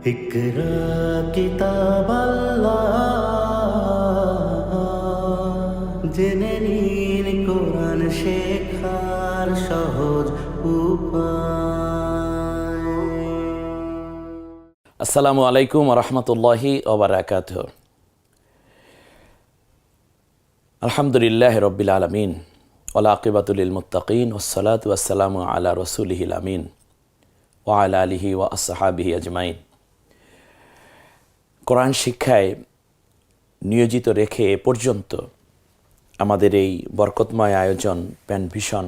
ইকরা কিতাব আল্লাহ, জেনে নিন কোরআন শেখার সহজ উপায়। আসসালামু আলাইকুম রহমতুল্লাহি ওবারাকাতুহু। আলহামদুলিল্লাহ রব্বিল আলমিন ওয়াল আকিবাতুল লিল মুত্তাকিন ওয়াসসালাতু ওয়াসসালামু আলা রাসূলিহিল আমিন ওয়া আলা আলিহি ওয়া আসহাবিহি আজমাইন। কোরআন শিক্ষায় নিয়োজিত রেখে এ পর্যন্ত আমাদের এই বরকতময় আয়োজন প্যান ভিশন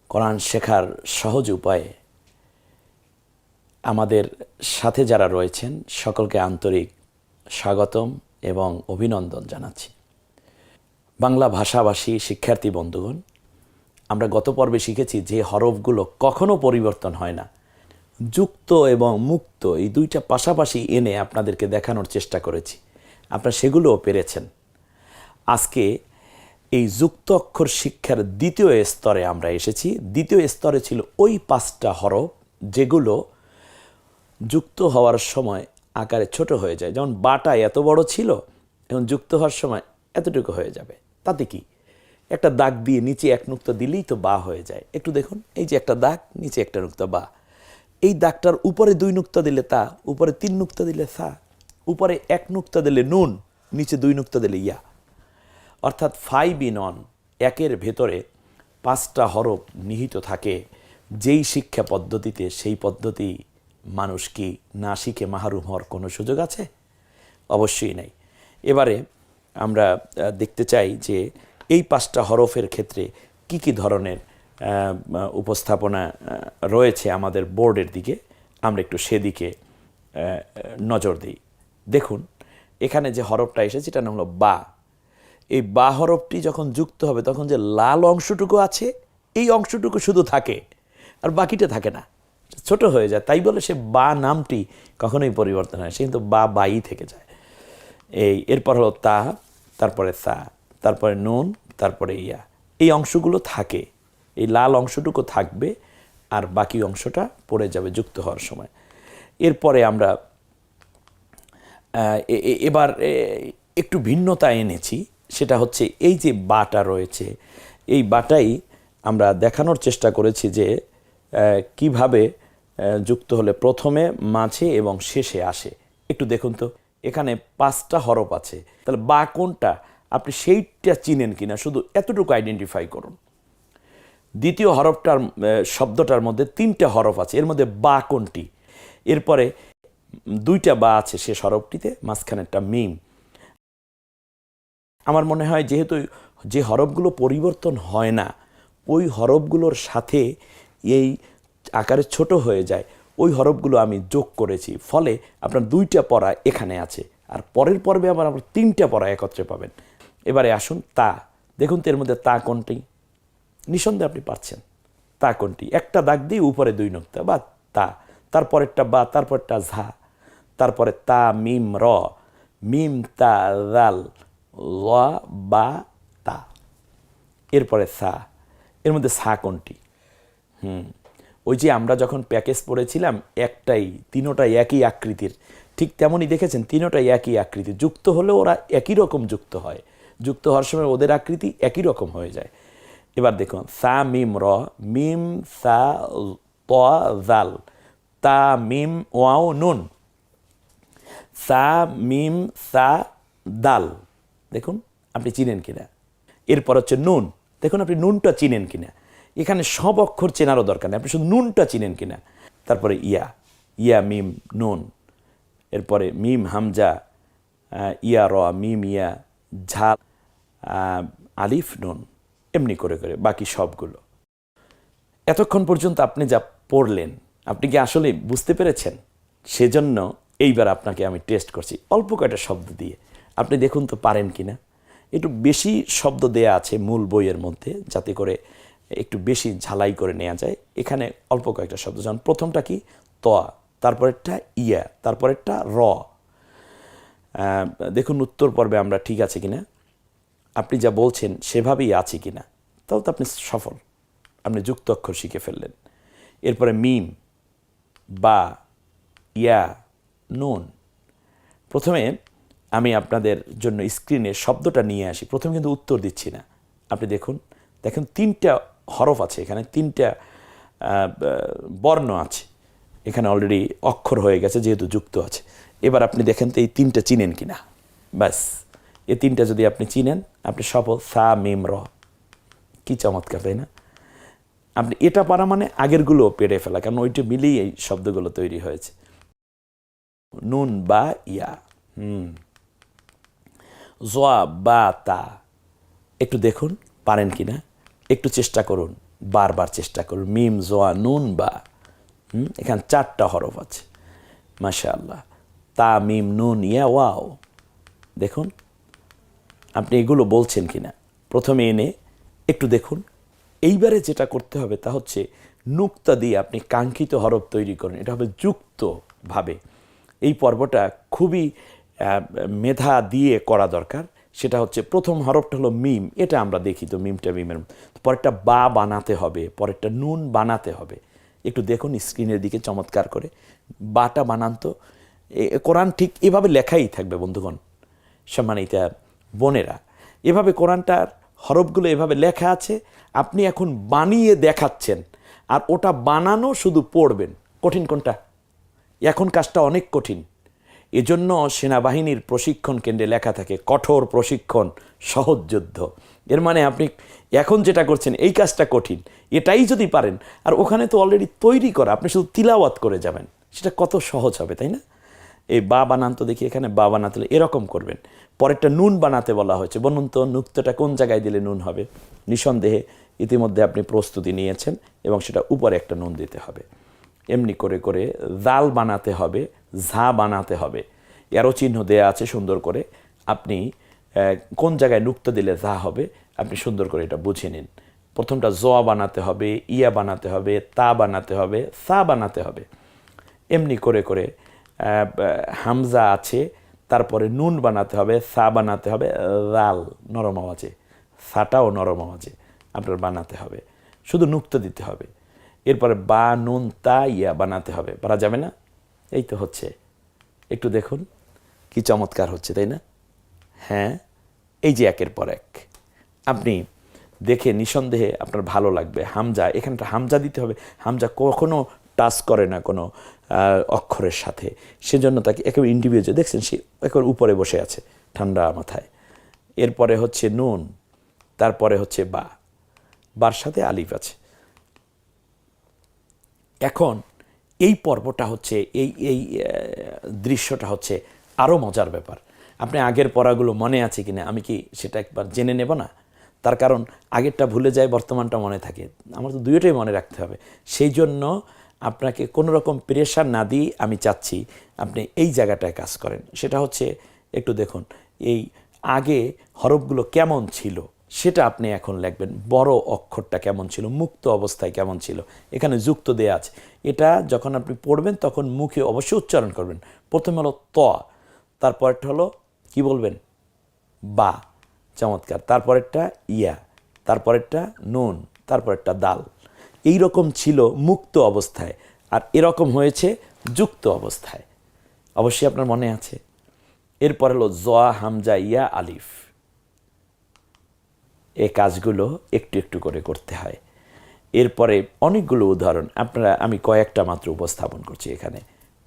কোরআন শেখার সহজ উপায়ে আমাদের সাথে যারা রয়েছেন সকলকে আন্তরিক স্বাগতম এবং অভিনন্দন জানাচ্ছি। বাংলা ভাষাভাষী শিক্ষার্থী বন্ধুগণ, আমরা গত পর্বে শিখেছি যে হরফগুলো কখনো পরিবর্তন হয় না, যুক্ত এবং মুক্ত এই দুইটা পাশাপাশি এনে আপনাদেরকে দেখানোর চেষ্টা করেছি। আপনারা সেগুলোও পেরেছেন। আজকে এই যুক্ত অক্ষর শিক্ষার দ্বিতীয় স্তরে আমরা এসেছি। দ্বিতীয় স্তরে ছিল ওই 5টা হরফ যেগুলো যুক্ত হওয়ার সময় আকারে ছোট হয়ে যায়। যেমন বাটা এত বড় ছিল, এখন যুক্ত হওয়ার সময় এতটুকু হয়ে যাবে। তাতে কি, একটা দাগ দিয়ে নিচে এক নুক্তা দিলেই তো বা হয়ে যায়। একটু দেখুন, এই যে একটা দাগ, নিচে একটা নুক্তা বা। এই দাগটার উপরে 2 নুক্তা দিলে তা, উপরে 3 নুক্তা দিলে সা, উপরে 1 নুক্তা দিলে নুন, নিচে 2 নুক্তা দিলে ইয়া। অর্থাৎ 5 in 1, একের ভেতরে 5টা হরফ নিহিত থাকে। যেই শিক্ষা পদ্ধতিতে, সেই পদ্ধতি মানুষ কি না শিখে মাহরুম হওয়ার কোনো সুযোগ আছে? অবশ্যই নেই। এবারে আমরা দেখতে চাই যে এই 5টা হরফের ক্ষেত্রে কি কি ধরনের উপস্থাপনা রয়েছে আমাদের বোর্ডের দিকে। আমরা একটু সেদিকে নজর দিই। দেখুন, এখানে যে হরফটা এসেছে এটা নাম হলো বা। এই বা হরফটি যখন যুক্ত হবে তখন যে লাল অংশটুকু আছে, এই অংশটুকু শুধু থাকে, আর বাকিটা থাকে না, ছোট হয়ে যায়। তাই বলে সে বা নামটি কখনোই পরিবর্তন হয়, সে কিন্তু বা বাই থেকে যায়। এরপর হলো তা, তারপরে সা, তারপরে নুন, তারপরে ইয়া। এই অংশগুলো থাকে, এই লাল অংশটুকু থাকবে আর বাকি অংশটা পড়ে যাবে যুক্ত হওয়ার সময়। এরপরে আমরা এবার একটু ভিন্নতা এনেছি। সেটা হচ্ছে এই যে বাটা রয়েছে, এই বাটাই আমরা দেখানোর চেষ্টা করেছি যে কিভাবে যুক্ত হলে প্রথমে, মাঝে এবং শেষে আসে। একটু দেখুন তো, এখানে 5টা হরফ আছে, তাহলে বা কোনটা আপনি সেইটা চিনেন কিনা শুধু এতটুকু আইডেন্টিফাই করুন। দ্বিতীয় হরফটার শব্দটার মধ্যে 3টে হরফ আছে, এর মধ্যে বা কোনটি? এরপরে 2টা বা আছে শেষ হরফটিতে, মাঝখানেরটা মিম। আমার মনে হয় যেহেতু যে হরফগুলো পরিবর্তন হয় না, ওই হরফগুলোর সাথে এই আকারে ছোট হয়ে যায়, ওই হরফগুলো আমি যোগ করেছি। ফলে আপনার 2টা পড়া এখানে আছে, আর পরের পর্বে আবার আপনার 3টা পড়া একত্রে পাবেন। এবারে আসুন তা। দেখুন তো এর মধ্যে তা কোনটি? নিঃসন্দেহে আপনি পাচ্ছেন। তা কোনটি? একটা দাগ দিয়ে উপরে 2 নুক্তা বা তা, তারপরেরটা বা, তারপরটা ঝা, তারপরে তা মিম র, মিম তা দাল ল বা তা, এরপরে সা। এর মধ্যে সা কোনটি? ওই যে আমরা যখন প্যাকেজ পড়েছিলাম, তিনোটাই একই আকৃতির, ঠিক তেমনই দেখেছেন, তিনোটাই একই আকৃতি। যুক্ত হলে ওরা একই রকম যুক্ত হয়, যুক্ত হওয়ার সময় ওদের আকৃতি একই রকম হয়ে যায়। এবার দেখুন, সা মিম র, মিম সা ত জাল, তা মিম ওয়াও নুন, সা মিম সা দাল। দেখুন আপনি চিনেন কিনা। এরপর হচ্ছে নুন। দেখুন আপনি নুনটা চিনেন কিনা। এখানে সব অক্ষর চেনারও দরকার নেই, আপনি শুধু নুনটা চিনেন কিনা। তারপরে ইয়া, ইয়া মিম নুন, এরপরে মিম হামজা, ইয়া র, মিম ইয়া, ঝা, আলিফ নুন, এমনি করে করে বাকি সবগুলো। এতক্ষণ পর্যন্ত আপনি যা পড়লেন, আপনি কি আসলে বুঝতে পেরেছেন? সেজন্য এইবার আপনাকে আমি টেস্ট করছি অল্প কয়টা শব্দ দিয়ে। আপনি দেখুন তো পারেন কিনা। একটু বেশি শব্দ দেয়া আছে মূল বইয়ের মধ্যে, যাতে করে একটু বেশি ঝালাই করে নেওয়া যায়। এখানে অল্প কয়েকটা শব্দ, যেমন প্রথমটা কি ত, তারপরেরটা ইয়া, তারপরেরটা র। দেখুন উত্তর পর্বে আমরা ঠিক আছে কিনা, আপনি যা বলছেন সেভাবেই আছে কিনা। তাহলে তো আপনি সফল, আপনি যুক্ত অক্ষর শিখে ফেললেন। এরপরে মিম, বা, ইয়া, নুন। প্রথমে আমি আপনাদের জন্য স্ক্রিনে শব্দটা নিয়ে আসি, প্রথমে কিন্তু উত্তর দিচ্ছি না। আপনি দেখুন, দেখুন 3টা হরফ আছে এখানে, 3টা বর্ণ আছে এখানে, অলরেডি অক্ষর হয়ে গেছে যেহেতু যুক্ত আছে। এবার আপনি দেখেন তো এই 3টা চিনেন কিনা। ব্যাস, এই 3টা যদি আপনি চিনেন, আপনি সফল। সা মিম র, কি চমৎকার, তাই না? আপনি এটা পারা মানে আগেরগুলো পেরে ফেলা, কারণ ওইটা মিলিয়ে এই শব্দগুলো তৈরি হয়েছে। নুন বা ইয়া, জোয়া বা তা। একটু দেখুন পারেন কিনা, একটু চেষ্টা করুন, বারবার চেষ্টা করুন। মিম জোয়া নুন বা, এখানে 4টা হরফ আছে, মাশাআল্লাহ। তা মিম নুন ইয়া, ওয়াও। দেখুন আপনি এগুলো বলছেন কিনা, প্রথমে এনে একটু দেখুন। এইবারে যেটা করতে হবে তা হচ্ছে নুক্তা দিয়ে আপনি কাঙ্ক্ষিত হরফ তৈরি করেন, এটা হবে যুক্তভাবে। এই পর্বটা খুবই মেধা দিয়ে করা দরকার। সেটা হচ্ছে প্রথম হরফটা হলো মিম, এটা আমরা দেখি তো মিমটা মিমের, পরেরটা বা বানাতে হবে, পরেরটা নুন বানাতে হবে। একটু দেখুন স্ক্রিনের দিকে চমৎকার করে, বাটা বানান তো। কোরআন ঠিক এভাবে লেখাই থাকবে বন্ধুগণ, সম্মানিতা বোনেরা, এভাবে কোরআনটার হরফগুলো এভাবে লেখা আছে। আপনি এখন বানিয়ে দেখাচ্ছেন, আর ওটা বানানো শুধু পড়বেন। কঠিন কোনটা? এখন কাজটা অনেক কঠিন। এজন্য সেনাবাহিনীর প্রশিক্ষণ কেন্দ্রে লেখা থাকে কঠোর প্রশিক্ষণ, সহজ যুদ্ধ। এর মানে আপনি এখন যেটা করছেন এই কাজটা কঠিন, এটাই যদি পারেন, আর ওখানে তো অলরেডি তৈরি করা, আপনি শুধু তিলাওয়াত করে যাবেন, সেটা কত সহজ হবে, তাই না? এই বা বানান তো দেখি, এখানে বা বানাতে হলে এরকম করবেন। পরেরটা নুন বানাতে বলা হয়েছে, বলুন তো নুক্তটা কোন জায়গায় দিলে নুন হবে? নিঃসন্দেহে ইতিমধ্যে আপনি প্রস্তুতি নিয়েছেন এবং সেটা উপরে একটা নুন দিতে হবে। এমনি করে করে জাল বানাতে হবে, ঝা বানাতে হবে, এরও চিহ্ন দেয়া আছে সুন্দর করে। আপনি কোন জায়গায় নুক্তা দিলে যা হবে আপনি সুন্দর করে এটা বুঝে নিন। প্রথমটা জোয়া বানাতে হবে, ইয়া বানাতে হবে, তা বানাতে হবে, সা বানাতে হবে। এমনি করে করে হামজা আছে, তারপরে নুন বানাতে হবে, সা বানাতে হবে, লাল নরম আওয়াজে, সাটাও নরম আওয়াজে আপনার বানাতে হবে, শুধু নুক্তা দিতে হবে। এরপরে বা নুন তা ইয়া বানাতে হবে, পারা যাবে না? এই তো হচ্ছে, একটু দেখুন কি চমৎকার হচ্ছে, তাই না? হ্যাঁ, এই যে একের পর এক আপনি দেখে নিঃসন্দেহে আপনার ভালো লাগবে। হামজা, এখানটা হামজা দিতে হবে। হামজা কখনো টাচ করে না কোনো অক্ষরের সাথে, সেজন্য তাকে একেবারে ইন্ডিভিজুয়াল, দেখছেন সে একেবারে উপরে বসে আছে ঠান্ডা মাথায়। এরপরে হচ্ছে নুন, তারপরে হচ্ছে বা, বার সাথে আলিফ আছে। এখন এই পর্বটা হচ্ছে এই দৃশ্যটা হচ্ছে আরও মজার ব্যাপার। আপনি আগের পড়াগুলো মনে আছে কিনা আমি কি সেটা একবার জেনে নেব না? তার কারণ আগেরটা ভুলে যায়, বর্তমানটা মনে থাকে, আমার তো দুইটাই মনে রাখতে হবে। সেই জন্য আপনাকে কোনো রকম প্রেশার না দিয়ে আমি চাচ্ছি আপনি এই জায়গাটায় কাজ করেন। সেটা হচ্ছে একটু দেখুন এই আগে হরফগুলো কেমন ছিল সেটা আপনি এখন লিখবেন। বড় অক্ষরটা কেমন ছিল, মুক্ত অবস্থায় কেমন ছিল, এখানে যুক্ত দেয়া আছে। এটা যখন আপনি পড়বেন তখন মুখে অবশ্যই উচ্চারণ করবেন। প্রথমে হলো ত, তারপরটা হলো কি বলবেন? বা, চমৎকার। তারপরেরটা ইয়া, তারপরেরটা নুন, তারপরেরটা দাল। এই রকম ছিল মুক্ত অবস্থায়, আর এরকম হয়েছে যুক্ত অবস্থায়। অবশ্যই আপনার মনে আছে। এরপর হলো জোয়া হামজা ইয়া আলিফ। এই কাজগুলো একটু একটু করে করতে হয়। এরপরে অনেকগুলো উদাহরণ আমি কয়েকটা মাত্র উপস্থাপন করছি এখানে।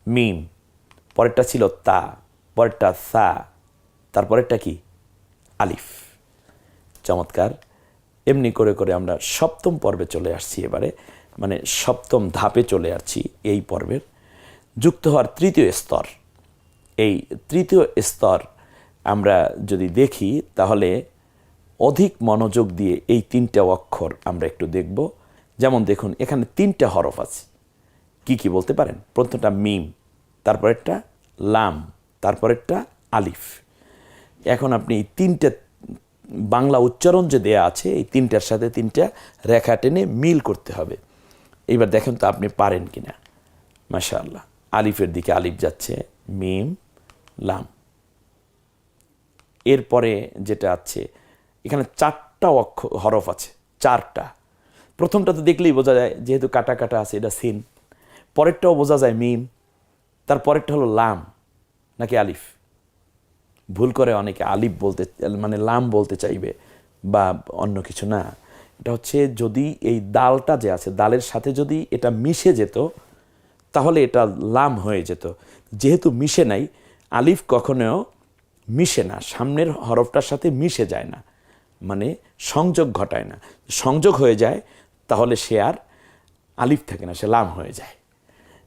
মিম, পরেরটা ছিল তা, পরেরটা সা, তারপরেরটা কি? আলিফ। চমৎকার। এমনি করে করে আমরা সপ্তম পর্বে চলে আসছি এবারে, মানে সপ্তম ধাপে চলে আসছি এই পর্বের। যুক্ত হওয়ার তৃতীয় স্তর। এই তৃতীয় স্তর আমরা যদি দেখি তাহলে অধিক মনোযোগ দিয়ে এই 3টা অক্ষর আমরা একটু দেখব। যেমন দেখুন এখানে 3টা হরফ আছে, কি কি বলতে পারেন? প্রথমটা মিম, তারপরেরটা লাম, তারপরেরটা আলিফ। এখন আপনি এই 3টে বাংলা উচ্চারণ যে দেয়া আছে এই 3টার সাথে 3টা রেখা টেনে মিল করতে হবে। এইবার দেখেন তো আপনি পারেন কিনা। মাশাআল্লাহ, আলিফের দিকে আলিফ যাচ্ছে, মিম লাম। এরপরে যেটা আছে এখানে 4টা হরফ আছে, 4টা। প্রথমটা তো দেখলেই বোঝা যায়, যেহেতু কাটা কাটা আছে, এটা সিন। পরেরটাও বোঝা যায় মিম, তারপরেরটা হলো লাম নাকি আলিফ? ভুল করে অনেকে আলিফ বলতে মানে লাম বলতে চাইবে বা অন্য কিছু না। এটা হচ্ছে যদি এই দালটা যে আছে দালের সাথে যদি এটা মিশে যেত তাহলে এটা লাম হয়ে যেত। যেহেতু মিশে নাই, আলিফ কখনো মিশে না, সামনের হরফটার সাথে মিশে যায় না, মানে সংযোগ ঘটায় না। সংযোগ হয়ে যায় তাহলে সে আর আলিফ থাকে না, সে লাম হয়ে যায়।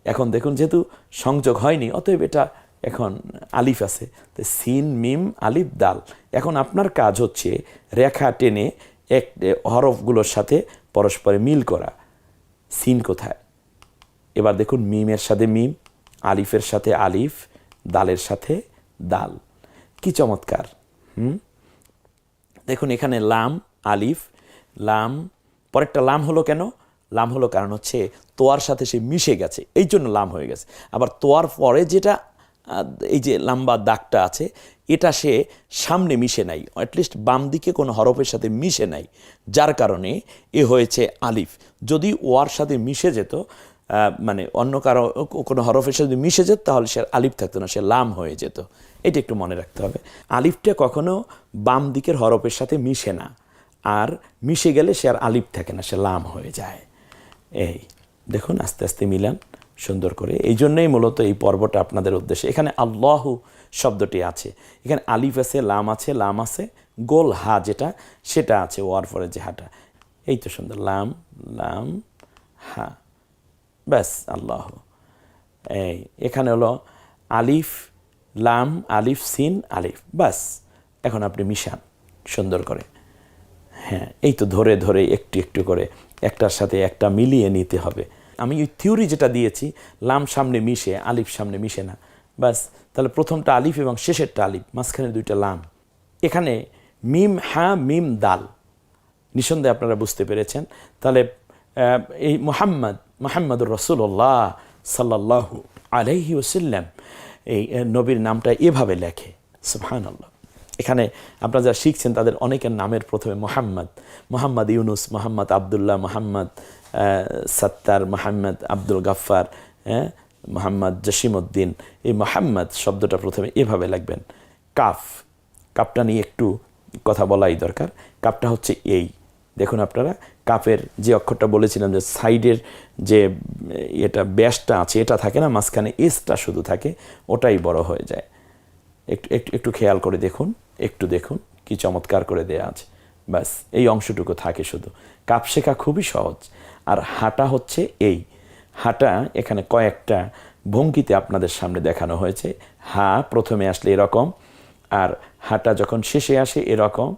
এখন দেখুন যেহেতু সংযোগ হয়নি, অতএব এটা এখন আলিফ আছে, তো সিন মিম আলিফ দাল। এখন আপনার কাজ হচ্ছে রেখা টেনে এক হরফগুলোর সাথে পরস্পরে মিল করা। সিন কোথায়? এবার দেখুন মিমের সাথে মিম, আলিফের সাথে আলিফ, দালের সাথে দাল। কি চমৎকার! দেখুন এখানে লাম আলিফ, লাম, পরেরটা লাম হলো কেন? লাম হলো কারণ হচ্ছে তোয়ার সাথে সে মিশে গেছে, এই জন্য লাম হয়ে গেছে। আবার তোয়ার পরে যেটা এই যে লম্বা দাগটা আছে, এটা সে সামনে মিশে নাই, অ্যাটলিস্ট বাম দিকে কোনো হরফের সাথে মিশে নাই, যার কারণে এ হয়েছে আলিফ। যদি ওয়ার সাথে মিশে যেত, মানে অন্য কারো কোনো হরফের সাথে মিশে যেত, তাহলে সে আলিফ থাকতো না, সে লাম হয়ে যেত। এটা একটু মনে রাখতে হবে। আলিফটা কখনো বাম দিকের হরফের সাথে মিশে না, আর মিশে গেলে সে আর আলিফ থাকে না, সে লাম হয়ে যায়। এই দেখুন আস্তে আস্তে মিলান সুন্দর করে। এই জন্যই মূলত এই পর্বটা আপনাদের উদ্দেশ্যে। এখানে আল্লাহু শব্দটি আছে, এখানে আলিফ আছে, লাম আছে, লাম আছে, গোল হা যেটা সেটা আছে, ওয়ার পরে যে হাটা, এই তো সুন্দর, লাম লাম হা, ব্যাস আল্লাহ। এই এখানে হলো আলিফ লাম আলিফ সিন আলিফ, ব্যাস। এখন আপনি মিশান সুন্দর করে। হ্যাঁ, এই তো ধরে ধরে একটু একটু করে একটার সাথে একটা মিলিয়ে নিতে হবে। আমি ওই থিওরি যেটা দিয়েছি, লাম সামনে মিশে আলিফ সামনে মিশে না, ব্যাস। তাহলে প্রথমটা আলিফ এবং শেষেরটা আলিফ, মাঝখানে দুইটা লাম। এখানে মিম হা মিম দাল, নিঃসন্দেহে আপনারা বুঝতে পেরেছেন। তাহলে এই মুহাম্মদুর রাসূলুল্লাহ সাল্লাল্লাহু আলাইহি ওয়াসাল্লাম, এই নবীর নামটা এভাবে লেখে। সুবহানাল্লাহ। এখানে আপনারা যারা শিখছেন তাদের অনেকের নামের প্রথমে মোহাম্মদ ইউনুস, মোহাম্মদ আবদুল্লাহ, মোহাম্মদ সত্তার, মোহাম্মদ আব্দুল গাফফার, মোহাম্মদ জসিমউদ্দিন। এই মোহাম্মদ শব্দটা প্রথমে এভাবে লিখবেন। কাপটা নিয়ে একটু কথা বলাই দরকার। কাপটা হচ্ছে এই, দেখুন আপনারা কাপের যে অক্ষরটা বলেছিলাম যে সাইডের যে এটা ব্যাসটা আছে এটা থাকে না, মাঝখানে এসটা শুধু থাকে, ওটাই বড় হয়ে যায়। একটু খেয়াল করে দেখুন, একটু দেখুন কি চমৎকার করে দেয়া আছে, ব্যাস এই অংশটুকু থাকে শুধু। কাপ শেখা খুবই সহজ। আর হাঁটা হচ্ছে এই হাঁটা, এখানে কয়েকটা ভঙ্গিতে আপনাদের সামনে দেখানো হয়েছে। হা প্রথমে আসলে এরকম, আর হাঁটা যখন শেষে আসে এরকম।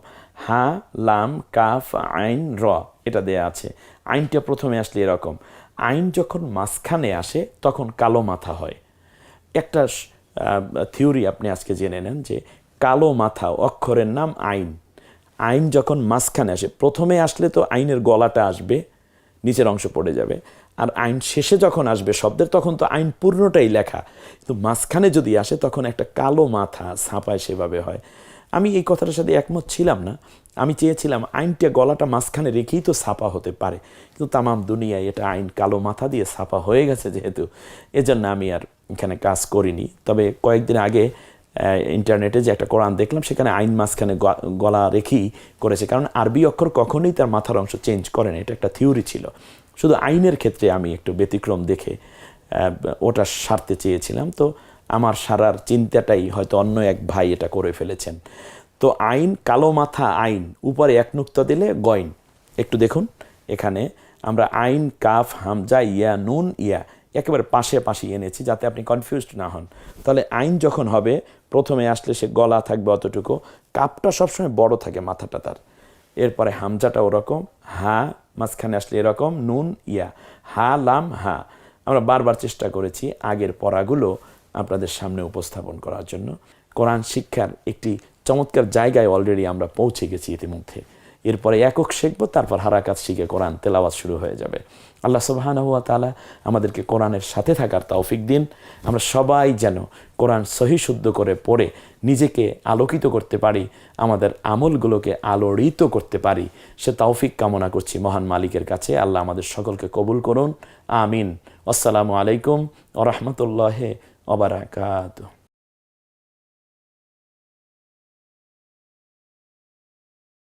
হা লাম কাফ আইন র, এটা দেয়া আছে। আইনটা প্রথমে আসলে এরকম, আইন যখন মাঝখানে আসে তখন কালো মাথা হয়। একটা থিওরি আপনি আজকে জেনে নেন যে কালো মাথা অক্ষরের নাম আইন। আইন যখন মাঝখানে আসে, প্রথমে আসলে তো আইনের গলাটা আসবে, নিচের অংশ পড়ে যাবে, আর আইন শেষে যখন আসবে শব্দের তখন তো আইন পূর্ণটাই লেখা, কিন্তু মাঝখানে যদি আসে তখন একটা কালো মাথা ছাপায়, সেভাবে হয়। আমি এই কথাটার সাথে একমত ছিলাম না। আমি চেয়েছিলাম আইনটা গলাটা মাঝখানে রেখেই তো ছাপা হতে পারে, কিন্তু তামাম দুনিয়ায় এটা আইন কালো মাথা দিয়ে ছাপা হয়ে গেছে যেহেতু, এজন্য আমি আর এখানে কাজ করিনি। তবে কয়েকদিন আগে ইন্টারনেটে যে একটা কোরআন দেখলাম, সেখানে আইন মাঝখানে গলা রেখেই করেছে, কারণ আরবি অক্ষর কখনোই তার মাথার অংশ চেঞ্জ করে না, এটা একটা থিওরি ছিল। শুধু আইনের ক্ষেত্রে আমি একটু ব্যতিক্রম দেখে ওটা সারতে চেয়েছিলাম, তো আমার সারার চিন্তাটাই হয়তো অন্য এক ভাই এটা করে ফেলেছেন। তো আইন কালো মাথা আইন, উপরে এক নুক্তা দিলে গইন। একটু দেখুন এখানে আমরা আইন কাফ হামজা ইয়া নুন ইয়া একেবারে পাশে পাশে এনেছি যাতে আপনি কনফিউজড না হন। তাহলে আইন যখন হবে প্রথমে আসলে সে গলা থাকবে অতটুকু, কাপটা সবসময় বড় থাকে মাথাটা তার, এরপরে হামজাটা ওরকম, হা মাঝখানে আসলে এরকম, নুন ইয়া, হা লাম হা। আমরা বারবার চেষ্টা করেছি আগের পড়াগুলো আপনাদের সামনে উপস্থাপন করার জন্য। কোরআন শিক্ষার একটি চমৎকার জায়গায় অলরেডি আমরা পৌঁছে গেছি ইতিমধ্যে। এরপরে একক শিখবো, তারপর হারাকাত শিখে কোরআন তেলাওয়াত শুরু হয়ে যাবে। আল্লাহ সুবহানাহু ওয়া তাআলা আমাদেরকে কোরআনের সাথে থাকার তৌফিক দিন। আমরা সবাই যেন কোরআন সহি শুদ্ধ করে পড়ে নিজেকে আলোকিত করতে পারি, আমাদের আমলগুলোকে আলোড়িত করতে পারি, সে তৌফিক কামনা করছি মহান মালিকের কাছে। আল্লাহ আমাদের সকলকে কবুল করুন, আমিন। আসসালামু আলাইকুম ওয়া রাহমাতুল্লাহি ওয়া বারাকাতুহু।